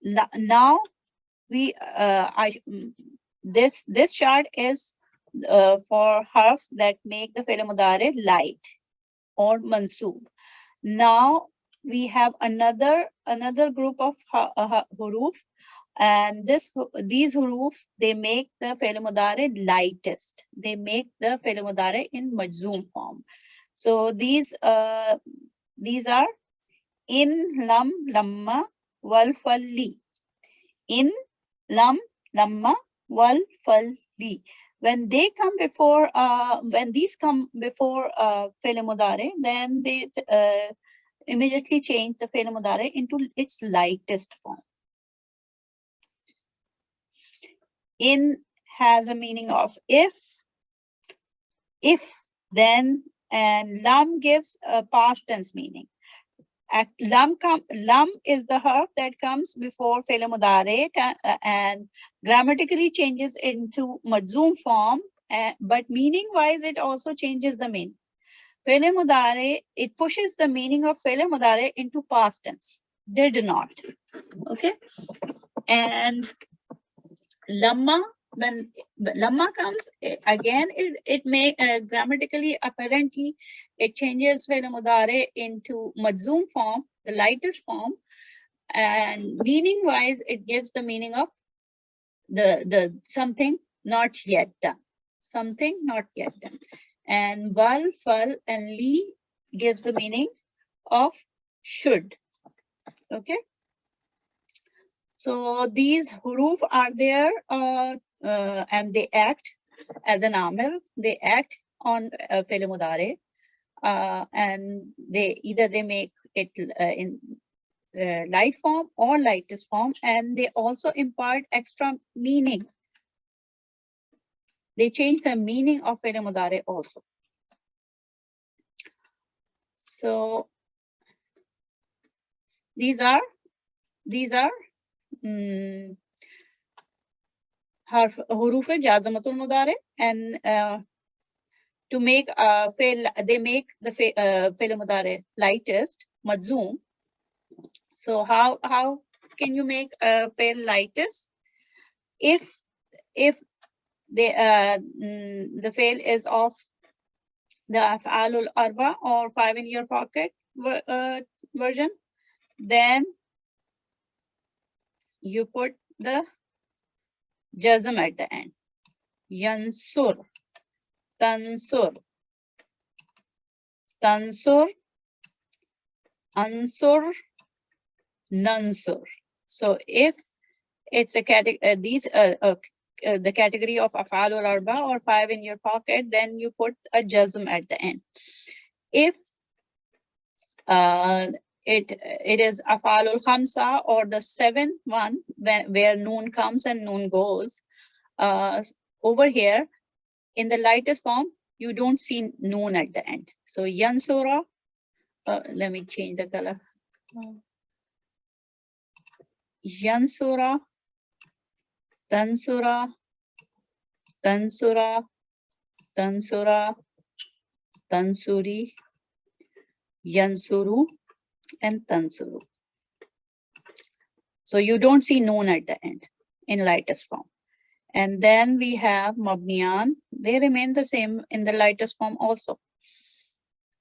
now we this chart is for harfs that make the fi'l mudari light or mansoob. Now we have another group of huruf, and these huruf, they make the fi'l mudari lightest. They make the fi'l mudari in majzoom form. So these are in, lam, lamma, wal, falli. In, lam, lamma, wal, falli. When they come before, when these come before fi'l mudari, then they immediately change the fi'l mudari into its lightest form. In has a meaning of if, then, and lam gives a past tense meaning. Lam is the harf that comes before fi'l mudari and grammatically changes into majzoom form, but meaning wise it also changes the meaning. Fi'l mudari, it pushes the meaning of fi'l mudari into past tense. Did not. Okay. And lamma, when lamma comes, again, it may grammatically, apparently, it changes fi'l mudari into majzoom form, the lightest form, and meaning wise, it gives the meaning of the something not yet done. Something not yet done. And wal, fal, and li gives the meaning of should. Okay. So these huruf are there, and they act as an amil. They act on fi'l mudari, and they make it in light form or lightest form, and they also impart extra meaning. They change the meaning of fi'l mudari also. So these are huruf jazamatul mudari, and to make they make the fi'l mudari lightest, majzoom. So how can you make a fi'l lightest? If the fi'l is of the af'alul arba or 5 in your pocket version, then you put the jazm at the end. Yansur, tansur, tansur, ansur, nansur. So if it's a category, the category of af'alul arba or 5 in your pocket, then you put a jazm at the end. If it is af'alul khamsa or the 7th one, where noon comes and noon goes, over here in the lightest form, you don't see noon at the end. So yansura, let me change the color. Yansura, tansura, tansura, tansura, tansuri, yansuru, and tansuru. So you don't see noon at the end in lightest form. And then we have mabniyan. They remain the same in the lightest form also.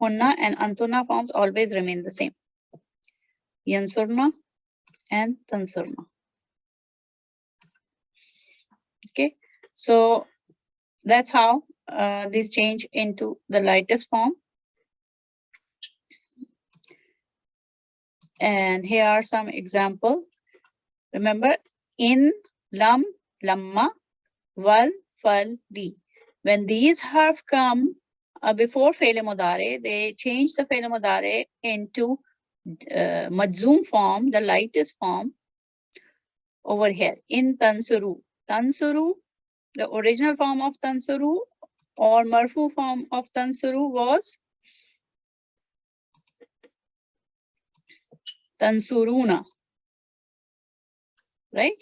Hunna and antuna forms always remain the same. Yansurna and tansurna. Okay, so that's how these change into the lightest form. And here are some examples. Remember, in, lam, lamma, wal, fal, li. When these harf come before fi'l mudari, they change the fi'l mudari into majzoom form, the lightest form. Over here, in tansuru. Tansuru, the original form of tansuru or marfu form of tansuru was tansuruna, right?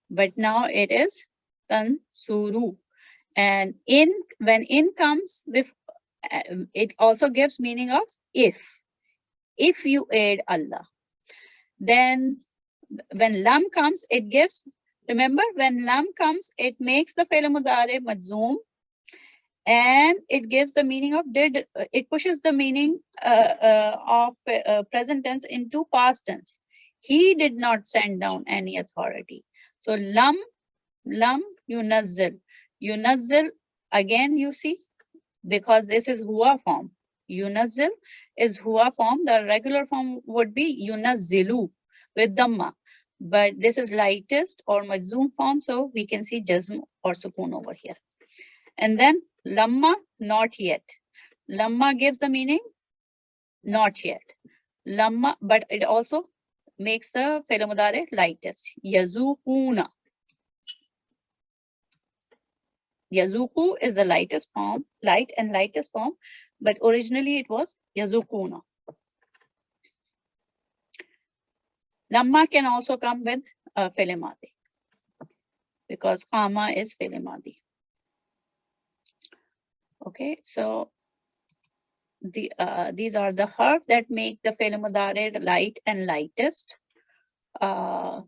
But now it is tansuru. And when in comes with, it also gives meaning of if you aid Allah, then when lam comes, it gives, remember, when lam comes, it makes the fi'l mudari majzoom, and it gives the meaning of did, it pushes the meaning of present tense into past tense. He did not send down any authority. So lam yunazzil. Yunazzil, again you see, because this is huwa form. Yunazzil is huwa form. The regular form would be yunazzilu with dhamma. But this is lightest or majzoom form, so we can see jazm or sukoon over here. And then lamma, not yet. Lamma gives the meaning not yet. Lamma, but it also makes the fi'l mudari lightest. Yazukuna. Yazuku is the lightest form, light and lightest form, but originally it was yazukuna. Lamma can also come with fi'l madi, because qama is fi'l madi. Okay, so these are the harf that make the fi'l mudari light and lightest. So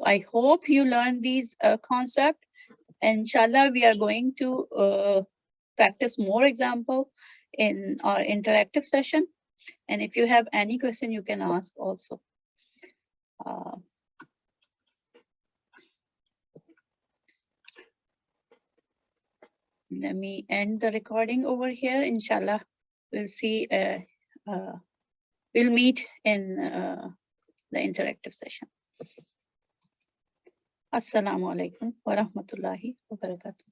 I hope you learn these concepts. Inshallah, we are going to practice more example in our interactive session. And if you have any question, you can ask also. Let me end the recording over here. Inshallah, we'll see. We'll meet in the interactive session. Assalamu alaikum wa rahmatullahi wa barakatuh.